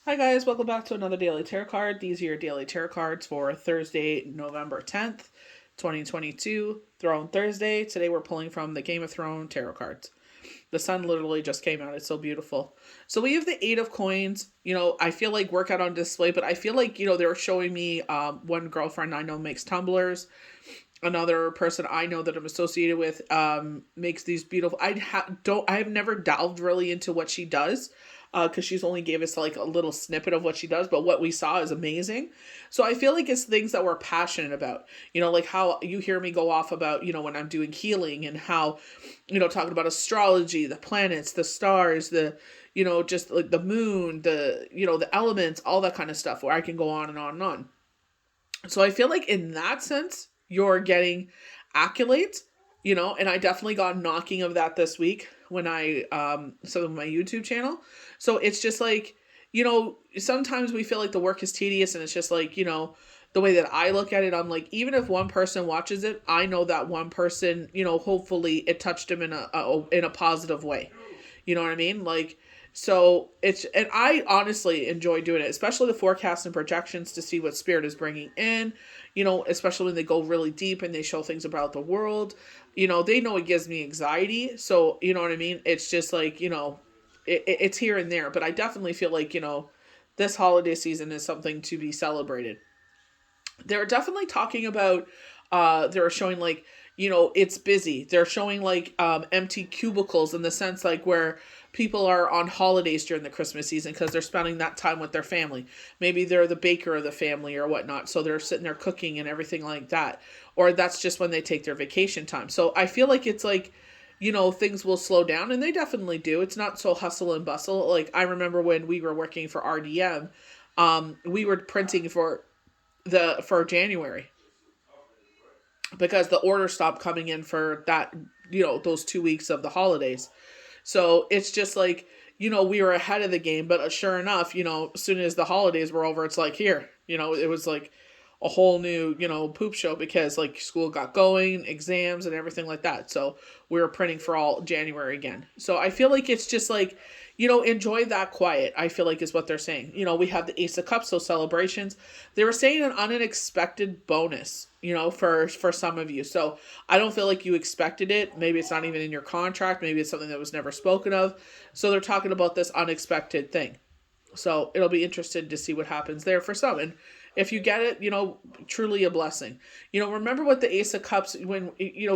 Hi guys, welcome back to another daily tarot card. These are your daily tarot cards for Thursday, November 10th, 2022, Throne Thursday. Today we're pulling from the Game of Thrones tarot cards. The sun literally just came out. It's so beautiful. So we have the Eight of Coins. I feel like workout on display, but I feel like, they're showing me one girlfriend I know makes tumblers. Another person I know that I'm associated with makes these beautiful. I have never delved really into what she does because she's only gave us like a little snippet of what she does, but what we saw is amazing. So I feel like it's things that we're passionate about. Like how you hear me go off about when I'm doing healing and how talking about astrology, the planets, the stars, the just like the moon, the elements, all that kind of stuff. Where I can go on and on and on. So I feel like in that sense, you're getting accolades, and I definitely got knocking of that this week when I some of my YouTube channel. So it's just like, sometimes we feel like the work is tedious and it's just like, the way that I look at it, I'm like, even if one person watches it, I know that one person, hopefully it touched him in a positive way. You know what I mean? Like, so and I honestly enjoy doing it, especially the forecasts and projections to see what spirit is bringing in, especially when they go really deep and they show things about the world. They know it gives me anxiety. So, you know what I mean? It's just like, it's here and there, but I definitely feel like, this holiday season is something to be celebrated. They're definitely talking about, they're showing like, it's busy. They're showing like empty cubicles in the sense like where people are on holidays during the Christmas season because they're spending that time with their family. Maybe they're the baker of the family or whatnot. So they're sitting there cooking and everything like that. Or that's just when they take their vacation time. So I feel like it's like, things will slow down, and they definitely do. It's not so hustle and bustle. Like I remember when we were working for RDM, we were printing for January because the order stopped coming in for that, those 2 weeks of the holidays. So it's just like, we were ahead of the game, but sure enough, as soon as the holidays were over, it's like here, it was like a whole new, poop show because like school got going, exams and everything like that. So we were printing for all January again. So I feel like it's just like, enjoy that quiet, I feel like is what they're saying. We have the Ace of Cups, so celebrations. They were saying an unexpected bonus, for some of you. So I don't feel like you expected it. Maybe it's not even in your contract. Maybe it's something that was never spoken of. So they're talking about this unexpected thing. So it'll be interesting to see what happens there for some. And if you get it, truly a blessing. Remember what the Ace of Cups, when,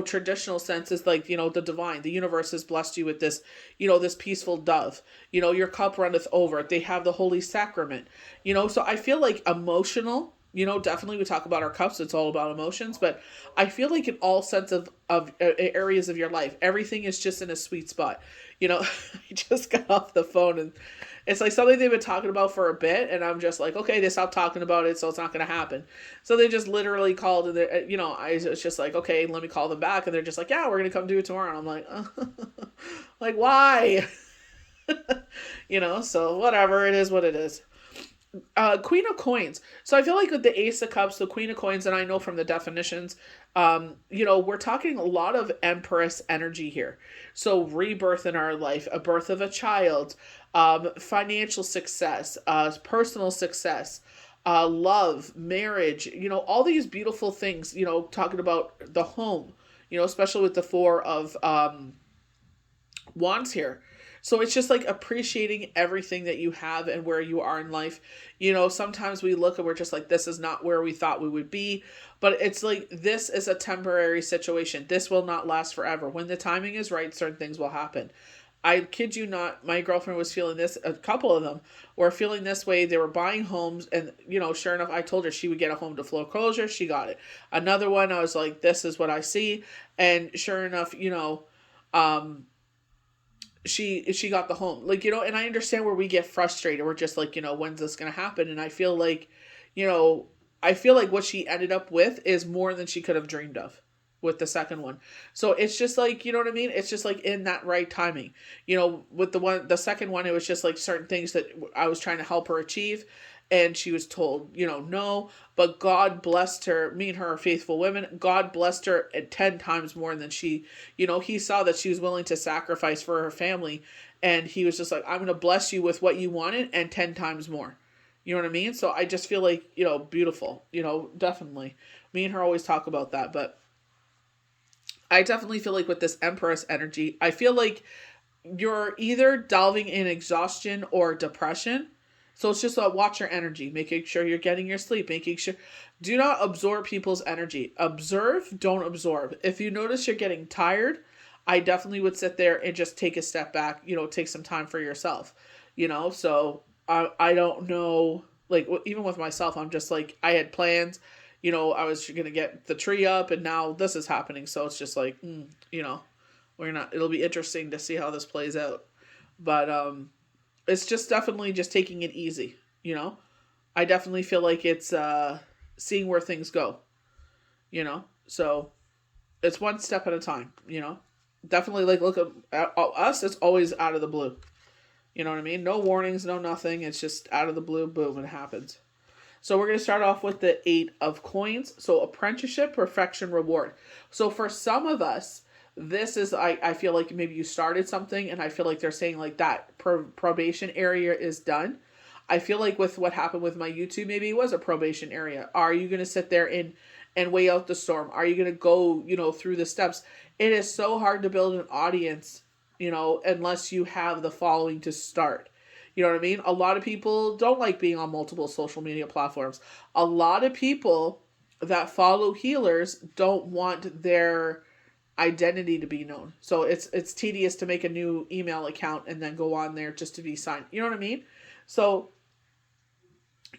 traditional sense is like, the divine, the universe has blessed you with this, this peaceful dove. Your cup runneth over. They have the Holy Sacrament. So I feel like emotional, definitely we talk about our cups. It's all about emotions. But I feel like in all sense of areas of your life, everything is just in a sweet spot. I just got off the phone and it's like something they've been talking about for a bit, and I'm just like, okay, they stopped talking about it, so it's not going to happen. So they just literally called, and I was just like, okay, let me call them back, and they're just like, yeah, we're going to come do it tomorrow. And I'm like, like why? So whatever, it is what it is. Queen of Coins. So I feel like with the Ace of Cups, the Queen of Coins, and I know from the definitions, we're talking a lot of Empress energy here. So rebirth in our life, a birth of a child, financial success, personal success, love, marriage, all these beautiful things, talking about the home, especially with the Four of Wands here. So it's just like appreciating everything that you have and where you are in life. Sometimes we look and we're just like, this is not where we thought we would be. But it's like, this is a temporary situation. This will not last forever. When the timing is right, certain things will happen. I kid you not, my girlfriend was feeling this, a couple of them were feeling this way. They were buying homes and, sure enough, I told her she would get a home to foreclosure. She got it. Another one, I was like, this is what I see. And sure enough, um, she got the home, like, and I understand where we get frustrated. We're just like, when's this gonna happen? And I feel like, what she ended up with is more than she could have dreamed of with the second one. So it's just like, you know what I mean? It's just like in that right timing. With the second one, it was just like certain things that I was trying to help her achieve, and she was told, no, but God blessed her. Me and her are faithful women. God blessed her at 10 times more than she, he saw that she was willing to sacrifice for her family. And he was just like, I'm going to bless you with what you wanted and 10 times more. You know what I mean? So I just feel like, beautiful, definitely. Me and her always talk about that. But I definitely feel like with this Empress energy, I feel like you're either delving in exhaustion or depression. So it's just watch your energy, making sure you're getting your sleep, making sure, do not absorb people's energy. Observe, don't absorb. If you notice you're getting tired, I definitely would sit there and just take a step back, take some time for yourself, so I don't know, like, even with myself, I'm just like, I had plans, I was going to get the tree up and now this is happening. So it's just like, we're not, it'll be interesting to see how this plays out. But, it's just definitely just taking it easy, I definitely feel like it's seeing where things go, so it's one step at a time, definitely, like, look at us, it's always out of the blue, you know what I mean? No warnings, no nothing, it's just out of the blue, boom, it happens. So we're going to start off with the 8 of coins. So apprenticeship, perfection, reward. So for some of us, this is, I feel like maybe you started something and I feel like they're saying like that probation area is done. I feel like with what happened with my YouTube, maybe it was a probation area. Are you going to sit there and weigh out the storm? Are you going to go, through the steps? It is so hard to build an audience, unless you have the following to start. You know what I mean? A lot of people don't like being on multiple social media platforms. A lot of people that follow healers don't want their identity to be known. So it's tedious to make a new email account and then go on there just to be signed. You know what I mean? So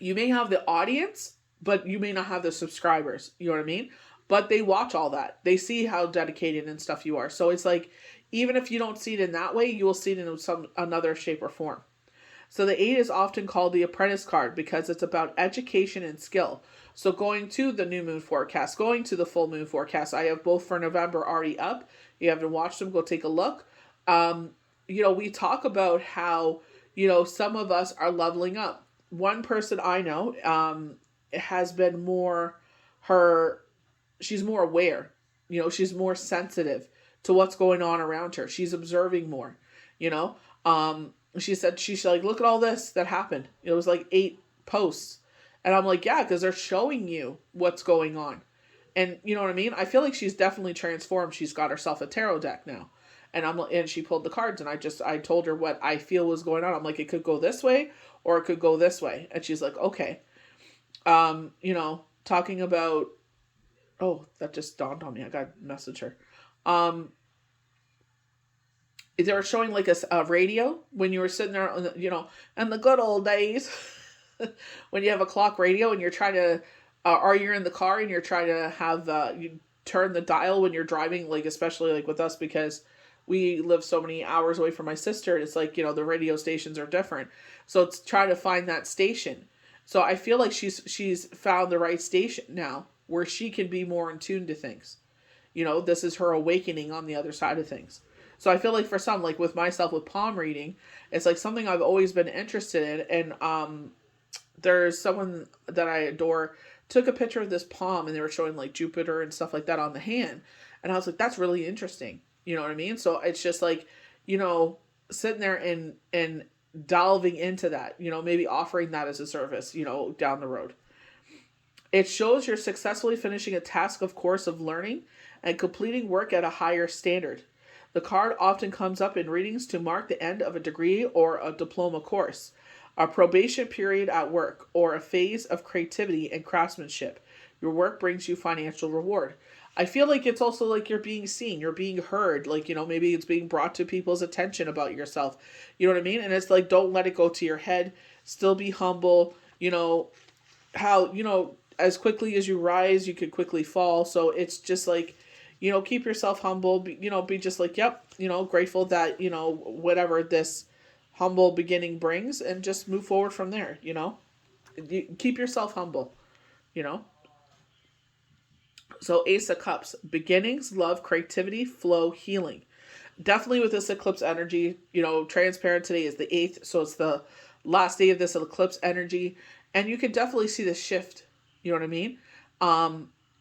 you may have the audience, but you may not have the subscribers. You know what I mean? But they watch all that. They see how dedicated and stuff you are. So it's like, even if you don't see it in that way, you will see it in some another shape or form. So the 8 is often called the apprentice card because it's about education and skill. So going to the new moon forecast, going to the full moon forecast, I have both for November already up. You haven't watched them, go take a look. We talk about how, some of us are leveling up. One person I know has been she's more aware. She's more sensitive to what's going on around her. She's observing more, she said, she's like, look at all this that happened. It was like 8 posts. And I'm like, yeah, because they're showing you what's going on. And you know what I mean? I feel like she's definitely transformed. She's got herself a tarot deck now. And she pulled the cards and I told her what I feel was going on. I'm like, it could go this way or it could go this way. And she's like, okay. Talking about, oh, that just dawned on me. I got to message her. They were showing like a radio when you were sitting there, in the good old days, when you have a clock radio and you're trying to, or you're in the car and you're trying to have you turn the dial when you're driving, like especially like with us because we live so many hours away from my sister. It's like, the radio stations are different. So it's trying to find that station. So I feel like she's found the right station now where she can be more in tune to things. This is her awakening on the other side of things. So I feel like for some, like with myself with palm reading, it's like something I've always been interested in. And there's someone that I adore took a picture of this palm and they were showing like Jupiter and stuff like that on the hand. And I was like, that's really interesting. You know what I mean? So it's just like, sitting there and delving into that, maybe offering that as a service, down the road. It shows you're successfully finishing a task of course of learning and completing work at a higher standard. The card often comes up in readings to mark the end of a degree or a diploma course, a probation period at work, or a phase of creativity and craftsmanship. Your work brings you financial reward. I feel like it's also like you're being seen, you're being heard, like, maybe it's being brought to people's attention about yourself. You know what I mean? And it's like, don't let it go to your head. Still be humble. How, as quickly as you rise, you could quickly fall. So it's just like, keep yourself humble, be just like, yep, grateful that, whatever this humble beginning brings and just move forward from there, You keep yourself humble, So Ace of Cups, beginnings, love, creativity, flow, healing. Definitely with this eclipse energy, transparent today is the 8th. So it's the last day of this eclipse energy. And you can definitely see the shift. You know what I mean?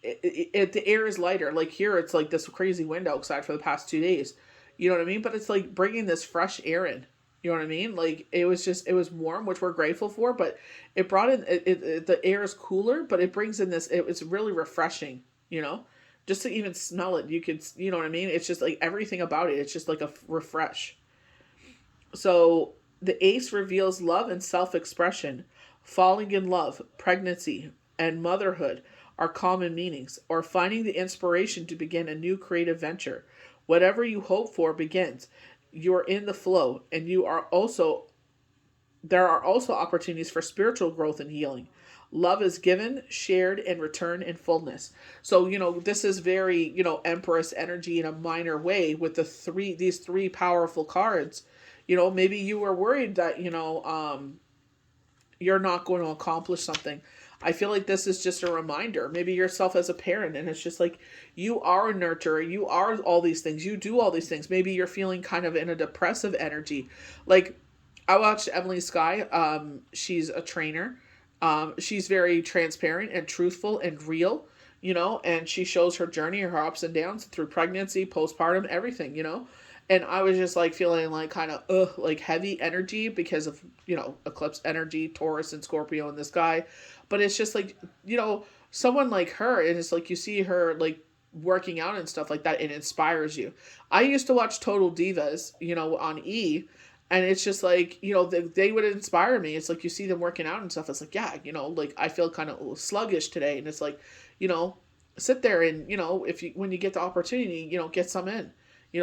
The air is lighter. Like here, it's like this crazy wind outside for the past 2 days. You know what I mean? But it's like bringing this fresh air in. You know what I mean? Like it was warm, which we're grateful for, but it brought in the air is cooler, but it brings in this. It's really refreshing. You know, just to even smell it, you could, you know what I mean? It's just like everything about it. It's just like a refresh. So the ace reveals love and self-expression. Falling in love, pregnancy, and motherhood are common meanings, or finding the inspiration to begin a new creative venture. Whatever you hope for begins. You're in the flow, and you are also there are also opportunities for spiritual growth and healing. Love is given, shared, and returned in fullness. So, this is very, Empress energy in a minor way with these three powerful cards. Maybe you were worried that, you're not going to accomplish something. I feel like this is just a reminder. Maybe yourself as a parent, and it's just like you are a nurturer, you are all these things, you do all these things. Maybe you're feeling kind of in a depressive energy. Like I watched Emily Sky. She's a trainer. She's very transparent and truthful and real, and she shows her journey, her ups and downs through pregnancy, postpartum, everything. And I was just like feeling like kind of like heavy energy because of, eclipse energy, Taurus and Scorpio in the sky. But it's just like, someone like her, and it's like you see her like working out and stuff like that, it inspires you. I used to watch Total Divas, on E, and it's just like, they would inspire me. It's like you see them working out and stuff. It's like, yeah, like I feel kind of sluggish today. And it's like, sit there and, when you get the opportunity, get some in.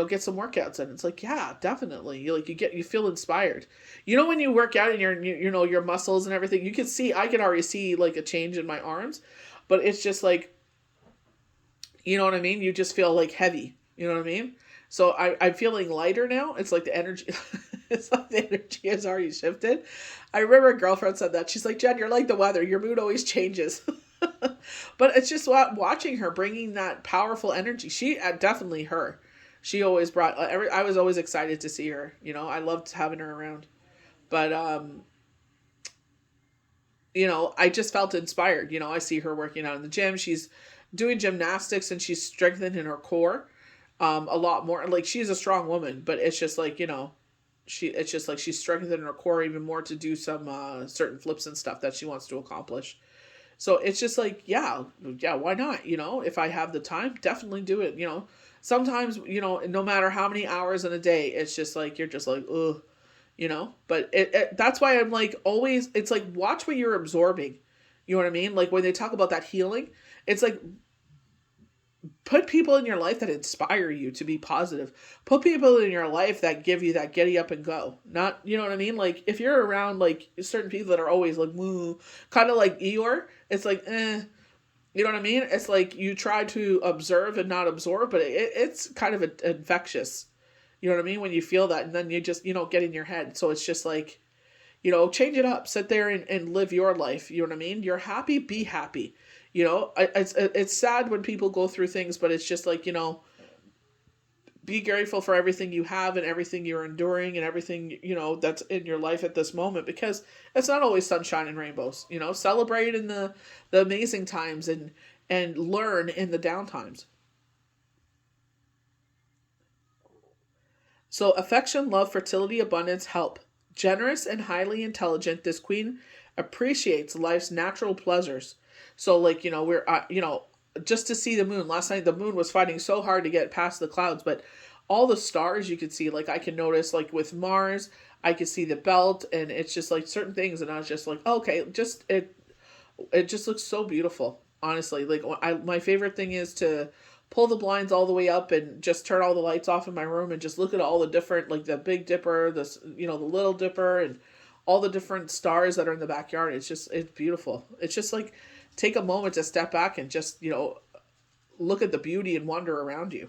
Get some workouts in. It's like, yeah, definitely. You feel inspired. When you work out and your muscles and everything, I can already see like a change in my arms, but it's just like, you know what I mean? You just feel like heavy. You know what I mean? So I'm feeling lighter now. It's like the energy, it's like the energy has already shifted. I remember a girlfriend said that. She's like, Jen, you're like the weather. Your mood always changes. But it's just watching her bringing that powerful energy. Definitely her. She always brought I was always excited to see her. I loved having her around. But I just felt inspired. I see her working out in the gym. She's doing gymnastics and she's strengthening her core a lot more. Like she's a strong woman, but it's just like, it's just like she's strengthening her core even more to do some certain flips and stuff that she wants to accomplish. So it's just like, yeah, why not? If I have the time, definitely do it. Sometimes, no matter how many hours in a day, it's just like, you're just like, ugh, but that's why I'm like, always, it's like, watch what you're absorbing. You know what I mean? Like when they talk about that healing, it's like, put people in your life that inspire you to be positive. Put people in your life that give you that getty up and go. Not, you know what I mean? Like if you're around like certain people that are always like, woo, kind of like Eeyore, it's like, you know what I mean? It's like you try to observe and not absorb, but it's kind of infectious. You know what I mean? When you feel that, and then you just, get in your head. So it's just like, change it up. Sit there and live your life. You know what I mean? You're happy, be happy. It's sad when people go through things, but it's just like, be grateful for everything you have and everything you're enduring and everything, that's in your life at this moment, because it's not always sunshine and rainbows. Celebrate in the amazing times and learn in the down times. So affection, love, fertility, abundance, help. Generous and highly intelligent, this queen appreciates life's natural pleasures. So like, we're, just to see the moon. Last night, the moon was fighting so hard to get past the clouds, but all the stars you could see, like I can notice, like with Mars, I could see the belt, and it's just like certain things, and I was just like, okay, it just looks so beautiful. Honestly, like my favorite thing is to pull the blinds all the way up and just turn all the lights off in my room and just look at all the different, like the Big Dipper, the Little Dipper, and all the different stars that are in the backyard. It's beautiful. It's just like, take a moment to step back and just, look at the beauty and wonder around you.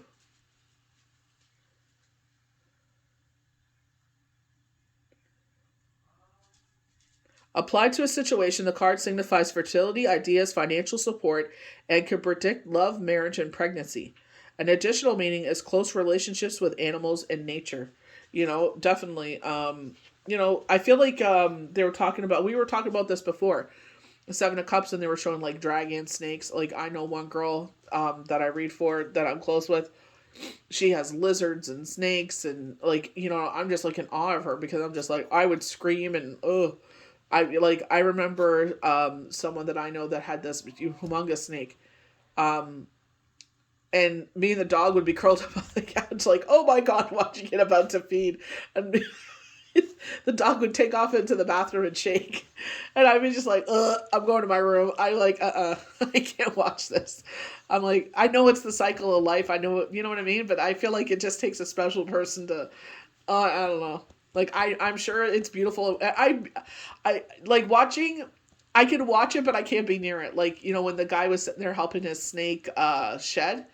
Applied to a situation, the card signifies fertility, ideas, financial support, and can predict love, marriage, and pregnancy. An additional meaning is close relationships with animals and nature. Definitely. I feel like we were talking about this before. Seven of Cups, and they were showing like dragons, snakes. Like I know one girl that I read for that I'm close with. she has lizards and snakes, and like, I'm just like in awe of her, because I'm just like, I would scream, and I remember someone that I know that had this humongous snake, and me and the dog would be curled up on the couch like, oh my god, watching it about to feed, and the dog would take off into the bathroom and shake, and I'd be just like, I'm going to my room. I like, I can't watch this. I'm like, I know it's the cycle of life. I know, you know what I mean? But I feel like it just takes a special person to, I don't know. Like, I'm sure it's beautiful. I like watching. I can watch it, but I can't be near it. Like, when the guy was sitting there helping his snake shed,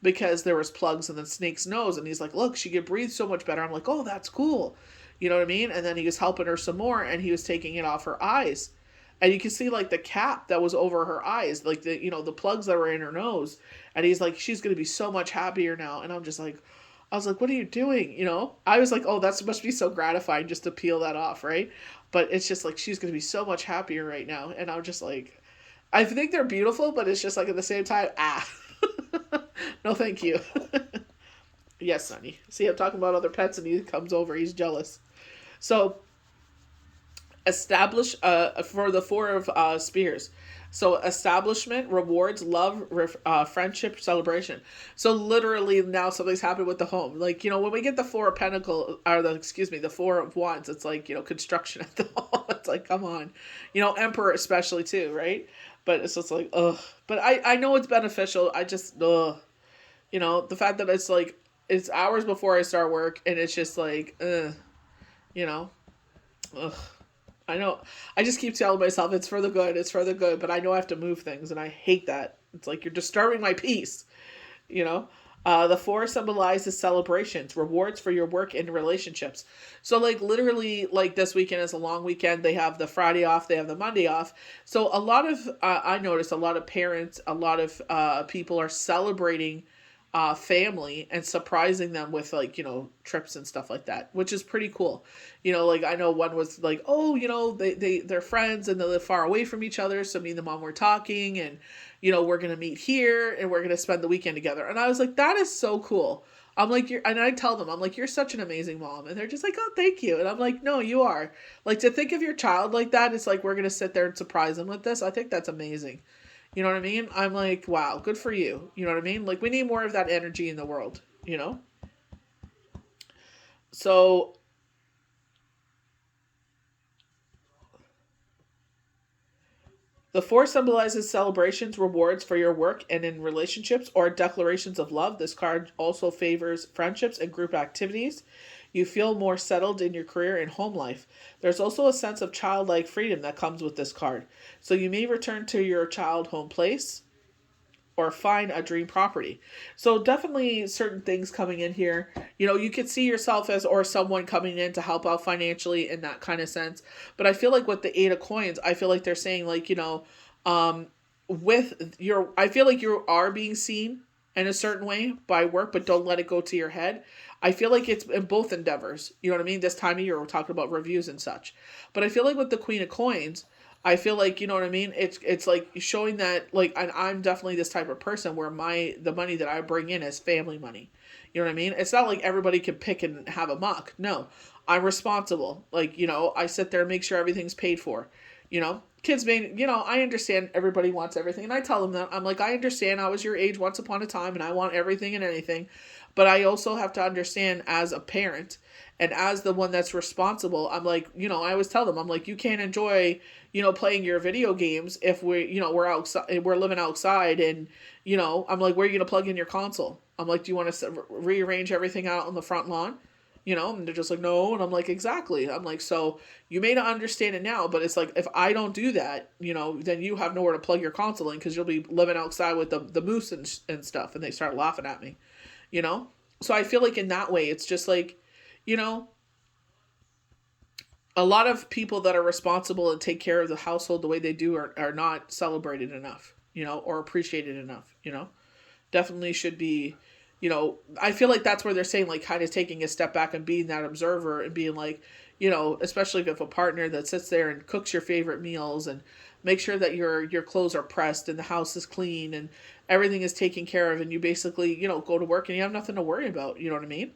because there was plugs in the snake's nose, and he's like, look, she could breathe so much better. I'm like, oh, that's cool. You know what I mean? And then he was helping her some more, and he was taking it off her eyes. And you can see like the cap that was over her eyes, like the plugs that were in her nose. And he's like, she's going to be so much happier now. And I'm just like, I was like, what are you doing? I was like, oh, that must be so gratifying just to peel that off, right? But it's just like, she's going to be so much happier right now. And I'm just like, I think they're beautiful, but it's just like at the same time, no, thank you. Yes, Sonny. See, I'm talking about other pets, and he comes over. He's jealous. So, establish for the Four of Spears. So, establishment, rewards, love, friendship, celebration. So, literally, now something's happened with the home. Like, when we get the Four of Pentacles, or the Four of Wands, it's like, construction at the home. It's like, come on. Emperor especially, too, right? But it's just like, ugh. But I know it's beneficial. I just, ugh. The fact that it's like, it's hours before I start work, and it's just like, ugh. Ugh. I know. I just keep telling myself it's for the good, but I know I have to move things, and I hate that. It's like, you're disturbing my peace, The four symbolizes celebrations, rewards for your work and relationships. So, like, literally, like, this weekend is a long weekend. They have the Friday off. They have the Monday off. So, a lot of, I noticed a lot of parents, a lot of people are celebrating family and surprising them with, like, trips and stuff like that, which is pretty cool. Like, I know one was like, oh, they're friends and they live far away from each other. So me and the mom were talking, and, we're going to meet here and we're going to spend the weekend together. And I was like, that is so cool. I'm like, and I tell them, I'm like, you're such an amazing mom. And they're just like, oh, thank you. And I'm like, no, you are. Like, to think of your child like that, it's like, we're going to sit there and surprise them with this. I think that's amazing. You know what I mean? I'm like, wow, good for you. You know what I mean? Like, we need more of that energy in the world, So, the four symbolizes celebrations, rewards for your work and in relationships, or declarations of love. This card also favors friendships and group activities. You feel more settled in your career and home life. There's also a sense of childlike freedom that comes with this card. So you may return to your child home place or find a dream property. So definitely certain things coming in here. You could see yourself as, or someone coming in to help out financially in that kind of sense. But I feel like with the Eight of Coins, I feel like they're saying, like, I feel like you are being seen in a certain way by work, but don't let it go to your head. I feel like it's in both endeavors. You know what I mean? This time of year, we're talking about reviews and such. But I feel like with the Queen of Coins, I feel like, you know what I mean? It's like showing that, like, and I'm definitely this type of person where the money that I bring in is family money. You know what I mean? It's not like everybody can pick and have a muck. No, I'm responsible. Like, I sit there and make sure everything's paid for. Kids being, I understand everybody wants everything. And I tell them that. I'm like, I understand I was your age once upon a time and I want everything and anything. But I also have to understand as a parent and as the one that's responsible, I'm like, I always tell them, I'm like, you can't enjoy, playing your video games if we're outside, we're living outside, and, I'm like, where are you going to plug in your console? I'm like, do you want to rearrange everything out on the front lawn? And they're just like, no. And I'm like, exactly. I'm like, so you may not understand it now, but it's like, if I don't do that, then you have nowhere to plug your console in, because you'll be living outside with the moose and stuff. And they start laughing at me, So I feel like in that way, it's just like, a lot of people that are responsible and take care of the household the way they do are not celebrated enough, or appreciated enough, definitely should be, I feel like that's where they're saying, like, kind of taking a step back and being that observer and being like, especially if you have a partner that sits there and cooks your favorite meals and make sure that your clothes are pressed and the house is clean, and everything is taken care of and you basically, go to work and you have nothing to worry about. You know what I mean?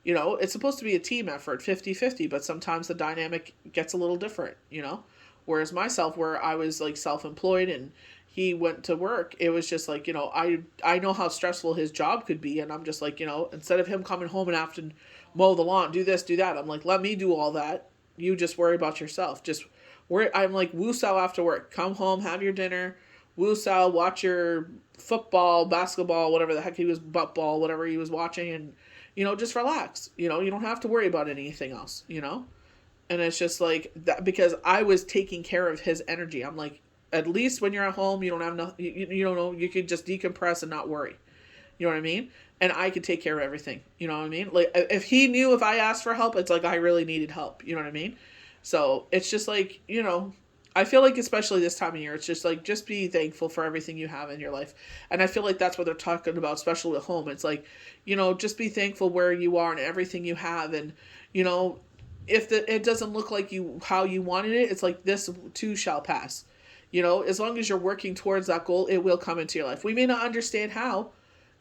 It's supposed to be a team effort, 50-50, but sometimes the dynamic gets a little different, Whereas myself, where I was like self-employed and he went to work, it was just like, I know how stressful his job could be. And I'm just like, instead of him coming home and having to mow the lawn, do this, do that, I'm like, let me do all that. You just worry about yourself. I'm like, woosah after work. Come home, have your dinner, woosah, watch your football, basketball, whatever the heck he was, buttball, whatever he was watching, and, just relax. You don't have to worry about anything else, And it's just like that, because I was taking care of his energy. I'm like, at least when you're at home, you don't have nothing, you don't know, you could just decompress and not worry. You know what I mean? And I could take care of everything. You know what I mean? Like, if he knew if I asked for help, it's like I really needed help. You know what I mean? So it's just like, I feel like especially this time of year, it's just like, just be thankful for everything you have in your life. And I feel like that's what they're talking about, especially at home. It's like, just be thankful where you are and everything you have. And, if it doesn't look like how you wanted it, it's like, this too shall pass. As long as you're working towards that goal, it will come into your life. We may not understand how.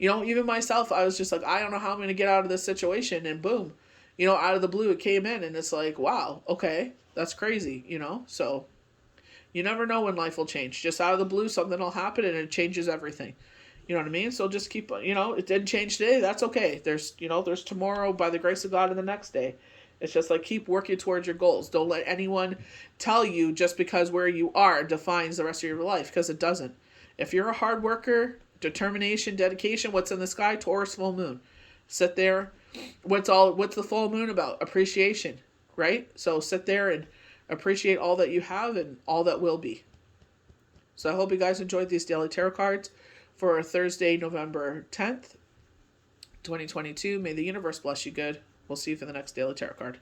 Even myself, I was just like, I don't know how I'm going to get out of this situation. And boom, out of the blue, it came in. And it's like, wow, okay, that's crazy, So you never know when life will change. Just out of the blue, something will happen and it changes everything. You know what I mean? So just keep, it didn't change today. That's okay. There's tomorrow by the grace of God and the next day. It's just like, keep working towards your goals. Don't let anyone tell you just because where you are defines the rest of your life, because it doesn't. If you're a hard worker, determination, dedication, what's in the sky? Taurus full moon. Sit there. What's the full moon about? Appreciation, right? So sit there and appreciate all that you have and all that will be. So I hope you guys enjoyed these daily tarot cards for Thursday, November 10th, 2022. May the universe bless you good. We'll see you for the next daily tarot card.